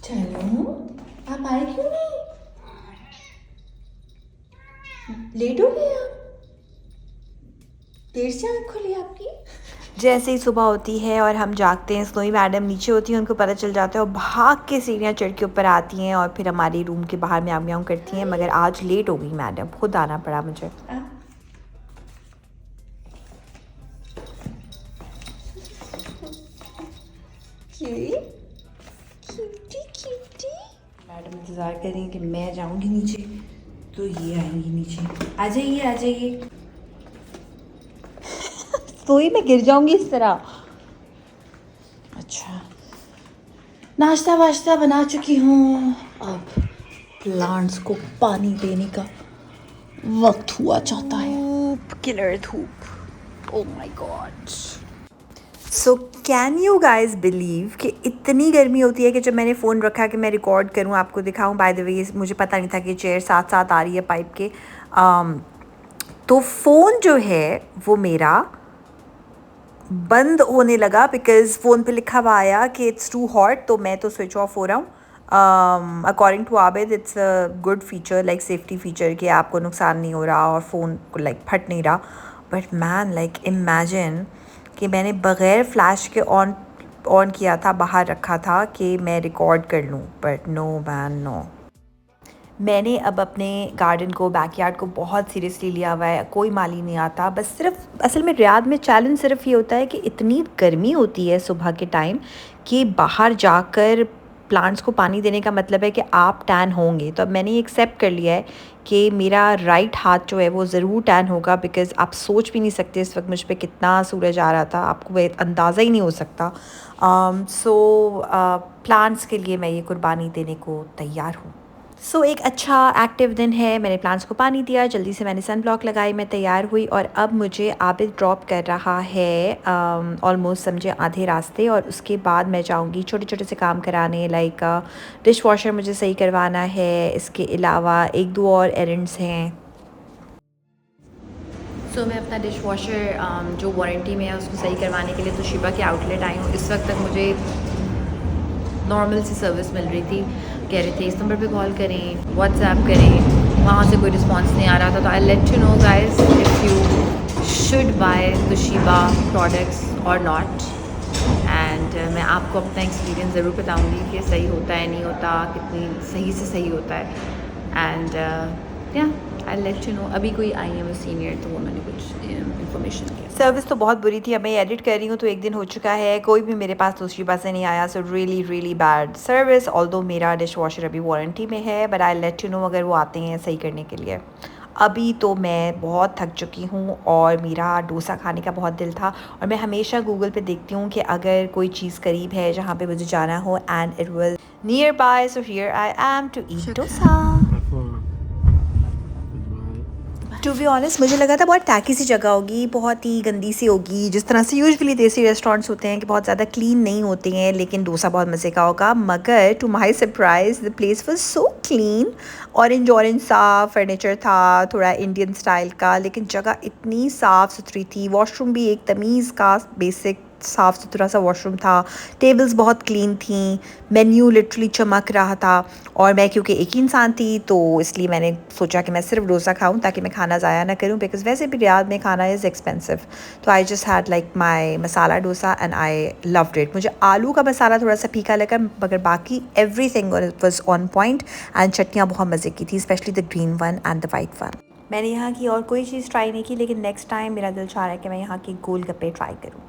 चलो, आप आए क्यों नहीं? लेट हो गए आप? देर से आँख खुली आपकी? जैसे ही सुबह होती है और हम जागते हैं, स्नोई मैडम नीचे होती हैं, उनको पता चल जाता है और भाग के सीढ़ियाँ चढ़ के ऊपर आती हैं और फिर हमारी रूम के बाहर म्याऊं म्याऊं करती हैं। मगर आज लेट हो गई मैडम, खुद आना पड़ा मुझे। मैडम इंतज़ार कर रही हैं कि मैं जाऊंगी नीचे तो ये आएंगी नीचे। आ जाइए आ जाइए। तो ही मैं गिर जाऊंगी इस तरह। अच्छा, नाश्ता वाश्ता बना चुकी हूँ। अब प्लांट्स को पानी देने का वक्त हुआ चाहता है। धूप, किलर धूप। Oh my God. So can you guys believe कि इतनी गर्मी होती है कि जब मैंने फ़ोन रखा कि मैं रिकॉर्ड करूँ, आपको दिखाऊँ। बाय द वे मुझे पता नहीं था कि चेयर साथ साथ आ रही है पाइप के। तो फ़ोन जो है वो मेरा बंद होने लगा बिकॉज़ फ़ोन पे लिखा हुआ आया कि इट्स टू हॉट। तो मैं तो स्विच ऑफ हो रहा हूँ। According to Abid it's a good feature, like safety feature, कि आपको नुकसान नहीं हो रहा और फ़ोन लाइक फट नहीं रहा। बट मैन, लाइक इमेजिन कि मैंने बग़ैर फ्लैश के ऑन किया था, बाहर रखा था कि मैं रिकॉर्ड कर लूँ, बट नो मैन नो। मैंने अब अपने गार्डन को, बैकयार्ड को बहुत सीरियसली लिया हुआ है। कोई माली नहीं आता, बस सिर्फ असल में रियाद में चैलेंज सिर्फ ये होता है कि इतनी गर्मी होती है सुबह के टाइम कि बाहर जाकर प्लांट्स को पानी देने का मतलब है कि आप टैन होंगे। तो अब मैंने ये एक्सेप्ट कर लिया है कि मेरा राइट हाथ जो है वो ज़रूर टैन होगा, बिकॉज़ आप सोच भी नहीं सकते इस वक्त मुझ पे कितना सूरज आ रहा था, आपको वो अंदाज़ा ही नहीं हो सकता। प्लांट्स के लिए मैं ये कुर्बानी देने को तैयार हूँ। सो एक अच्छा एक्टिव दिन है। मैंने प्लांट्स को पानी दिया, जल्दी से मैंने सन ब्लॉक लगाई, मैं तैयार हुई और अब मुझे आबिद ड्रॉप कर रहा है ऑलमोस्ट समझे आधे रास्ते। और उसके बाद मैं जाऊंगी छोटे छोटे से काम कराने, लाइक डिश वॉशर मुझे सही करवाना है। इसके अलावा एक दो और एरेंड्स हैं। सो मैं अपना डिश वॉशर जो वारंटी में है उसको सही करवाने के लिए तोशिबा के आउटलेट आई हूँ। इस वक्त तक मुझे नॉर्मल सी सर्विस मिल रही थी। कह रहे थे इस नंबर पे कॉल करें, व्हाट्सएप करें, वहाँ से कोई रिस्पांस नहीं आ रहा था। तो I let you know guys if you should buy Toshiba products और नॉट। एंड मैं आपको अपना एक्सपीरियंस ज़रूर बताऊँगी कि सही होता है नहीं होता, कितनी सही से सही होता है। एंड या आई लेट यू नो। अभी कोई आई है वो सीनियर, तो वो मैंने कुछ इन्फॉर्मेशन किया। सर्विस तो बहुत बुरी थी। अब मैं एडिट कर रही हूँ तो एक दिन हो चुका है, कोई भी मेरे पास तोशिबा से नहीं आया। So really really bad service. Although मेरा डिश वॉशर अभी वारंटी में है, but I let you know अगर वो आते हैं सही करने के लिए। अभी तो मैं बहुत थक चुकी हूँ और मेरा डोसा खाने का बहुत दिल था। और मैं हमेशा गूगल पे देखती हूँ कि अगर कोई चीज़ करीब है जहाँ पे मुझे जाना हो, and it will near by. So here I am to eat dosa. To be honest मुझे लगा था बहुत टैकी सी जगह होगी, बहुत ही गंदी सी होगी, जिस तरह से यूजुअली देसी रेस्टोरेंट्स होते हैं कि बहुत ज़्यादा क्लीन नहीं होते हैं, लेकिन डोसा बहुत मज़े का होगा। मगर to my surprise the place was so clean. Orange orange सा फर्नीचर था, थोड़ा इंडियन स्टाइल का, लेकिन जगह इतनी साफ़ सुथरी थी। वॉशरूम भी एक तमीज़ का बेसिक साफ़ सुथरा सा वॉशरूम था। टेबल्स बहुत क्लीन थी। मेन्यू लिटरली चमक रहा था। और मैं क्योंकि एक ही इंसान थी तो इसलिए मैंने सोचा कि मैं सिर्फ डोसा खाऊं ताकि मैं खाना ज़ाया ना करूं, बिकॉज़ वैसे भी रियाद में खाना इज़ एक्सपेंसिव। तो I just had like my masala dosa and I loved it. मुझे आलू का मसाला थोड़ा सा फीका लगा, मगर बाकी everything was on point. And चटनियाँ बहुत मज़े की थी, specially the green one and the white one. मैंने यहाँ की और कोई चीज़ ट्राई नहीं की, लेकिन नेक्स्ट टाइम मेरा दिल चाह रहा है कि मैं यहाँ के गोलगप्पे ट्राई करूँ।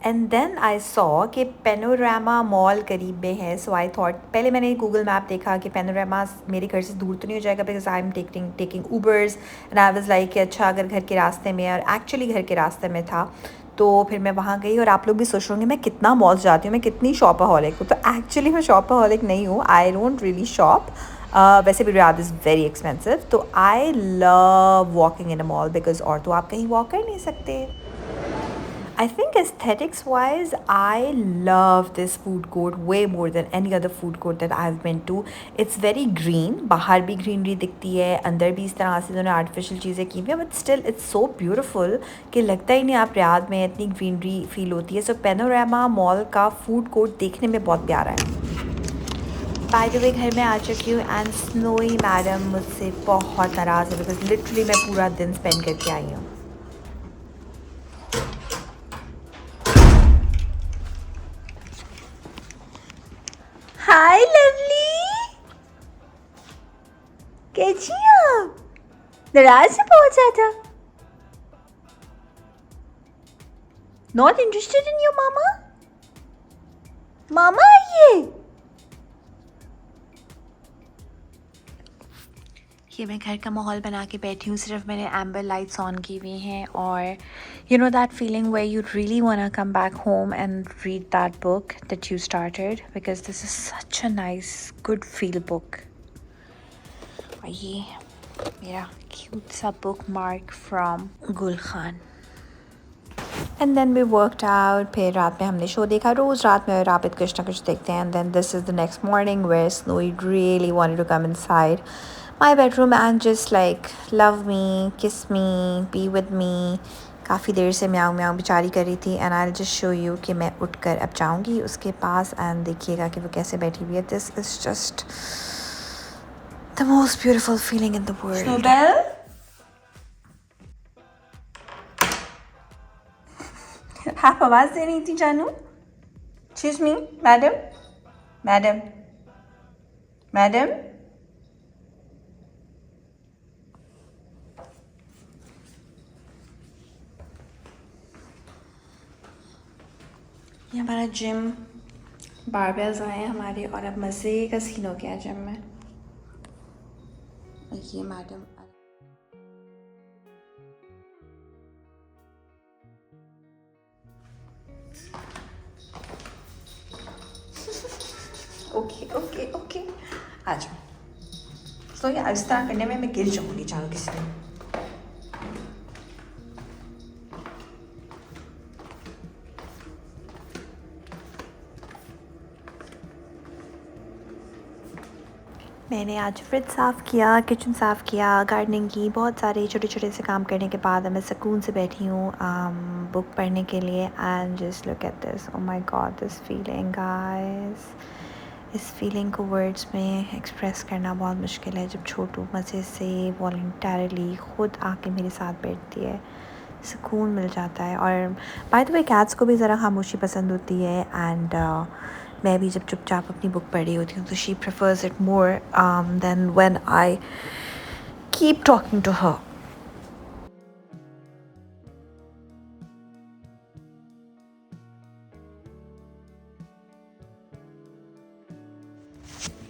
एंड देन आई सॉ कि पेनोरामा मॉल करीब में है। सो आई थॉट, पहले मैंने गूगल मैप देखा कि पेनोरामा मेरे घर से दूर तो नहीं हो जाएगा, because I am taking Ubers. And I was like कि अच्छा अगर घर के रास्ते में, और एक्चुअली घर के रास्ते में था। तो फिर मैं वहाँ गई। और आप लोग भी सोच रहे होंगे मैं कितना मॉल्स जाती हूँ, मैं कितनी शॉपaholic हूँ। तो एक्चुअली मैं शॉपaholic नहीं हूँ, आई डोंट रियली शॉप। वैसे भी रियाद इज़ वेरी एक्सपेंसिव। तो I love walking in a mall, because और तो आप कहीं वॉक कर नहीं सकते। I think aesthetics wise, I love this food court way more than any other food court that I've been to. It's very green, बाहर भी greenery दिखती है, अंदर भी इस तरह से उन्होंने आर्टिफिशियल चीज़ें की हुई हैं, but still it's so beautiful कि लगता ही नहीं आप रियाद में, इतनी ग्रीनरी फील होती है। सो पेनोरामा मॉल का फूड कोर्ट देखने में बहुत प्यारा है। बाय द वे घर में आ चुकी हूँ एंड स्नोई मैडम मुझसे बहुत नाराज़ है बिकॉज लिटरली मैं पूरा दिन स्पेंड करके आई हूँ। हाय लवली, कैसी हो आप? नाराज से पहुंचा था। नॉट इंटरेस्टेड इन योर मामा? मामा आइए। ये मैं घर का माहौल बना के बैठी हूँ, सिर्फ मैंने एम्बर लाइट्स ऑन की हुई हैं और you know that feeling where you really want to come back home and read that book that you started because this is such a nice good feel book. और ये मेरा cute सा bookmark from Gul Khan. And then we worked out, फिर रात में हमने show देखा। रोज़ रात में राबित कुछ ना कुछ देखते हैं। And then this is the next morning where Snowy really wanted to come inside my bedroom and just like love me, kiss me, be with me। काफ़ी देर से म्याऊं म्याऊं बेचारी कर रही थी and I just show you कि मैं उठकर अब जाऊंगी उसके पास एंड देखिएगा कि वो कैसे बैठी हुई है। This is just the most beautiful feeling in the world. Snowbell, आप आवाज़ दे रही थी जानू? Excuse me madam, madam, madam. ये हमारा जिम, बारबेल्स आए हैं हमारे और अब मज़े का सीन हो गया जिम में। ये मैडम ओके ओके ओके आ जाओ। तो ये इस तरह करने में मैं गिर जाऊँगी चाहो किसी दिन। मैंने आज फ्रिज साफ़ किया, किचन साफ़ किया, गार्डनिंग की, बहुत सारे छोटे छोटे से काम करने के बाद मैं सुकून से बैठी हूँ बुक पढ़ने के लिए। And just look at this, oh my God, this feeling guys. इस फीलिंग को वर्ड्स में एक्सप्रेस करना बहुत मुश्किल है जब छोटू मज़े से वॉलंटरली ख़ुद आके मेरे साथ बैठती है, सुकून मिल जाता है। और बाय द वे कैट्स को भी ज़रा खामोशी पसंद होती है एंड मैं भी जब चुपचाप अपनी बुक पढ़ी होती हूँ तो she prefers it more than when I keep talking to her.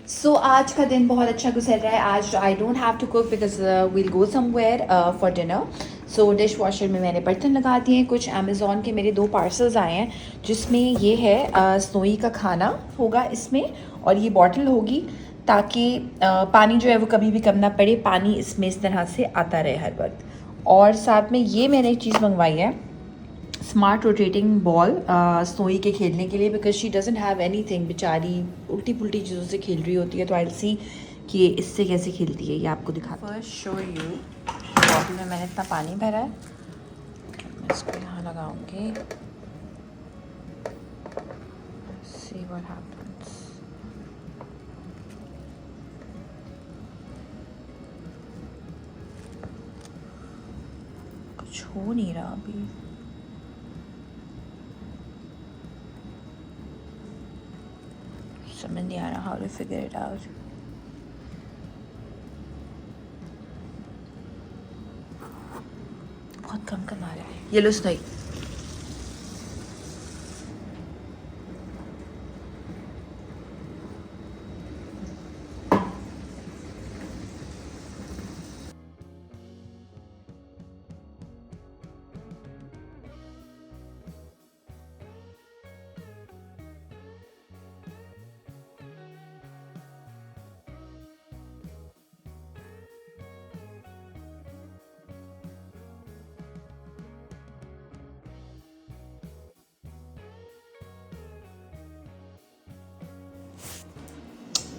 So आज का दिन बहुत अच्छा गुजर रहा है। आज I don't have to cook because we'll go somewhere for dinner. So dishwasher में मैंने बर्तन लगा दिए हैं। कुछ अमेज़ॉन के मेरे 2 पार्सल्स आए हैं जिसमें ये है स्नोई का खाना होगा इसमें और ये बॉटल होगी ताकि पानी जो है वो कभी भी कम ना पड़े, पानी इसमें इस तरह से आता रहे हर वक्त। और साथ में ये मैंने एक चीज़ मंगवाई है, स्मार्ट रोटेटिंग बॉल स्नोई के खेलने के लिए because she doesn't have anything. बेचारी उल्टी पुल्टी चीज़ों से खेल रही होती है तो आई सी कि ये इससे कैसे खेलती है, ये आपको दिखाती हूँ। फर्स्ट शो यू बॉटल में मैंने इतना पानी भरा है, मैं इसको यहाँ लगाऊंगी। See what happens. कुछ हो नहीं रहा अभी। समझ नहीं आ रहा how to figure it out. बहुत कम कम आ रहा है। ये लो Snowy.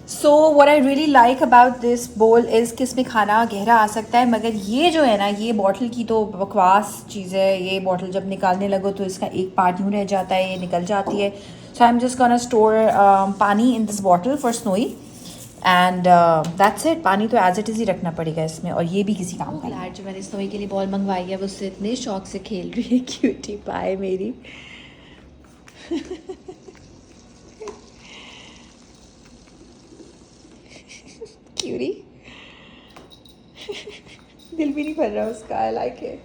So what I really like about this bowl is कि इसमें खाना गहरा आ सकता है, मगर ये जो है ना, ये बॉटल की तो बकवास चीज़ है। ये बॉटल जब निकालने लगो तो इसका एक पार्ट यूँ रह जाता है, ये निकल जाती है। So I am just gonna store pani in this bottle for Snowy and that's it. पानी तो एज इट इज़ ही रखना पड़ेगा इसमें, और ये भी किसी काम का नहीं। आज जो मैंने स्नोई के लिए बॉल मंगवाई है वो उससे इतने शौक से खेल रही है, क्यूटी पाए मेरी। क्यूटी दिल भी नहीं भर रहा उसका। I like it.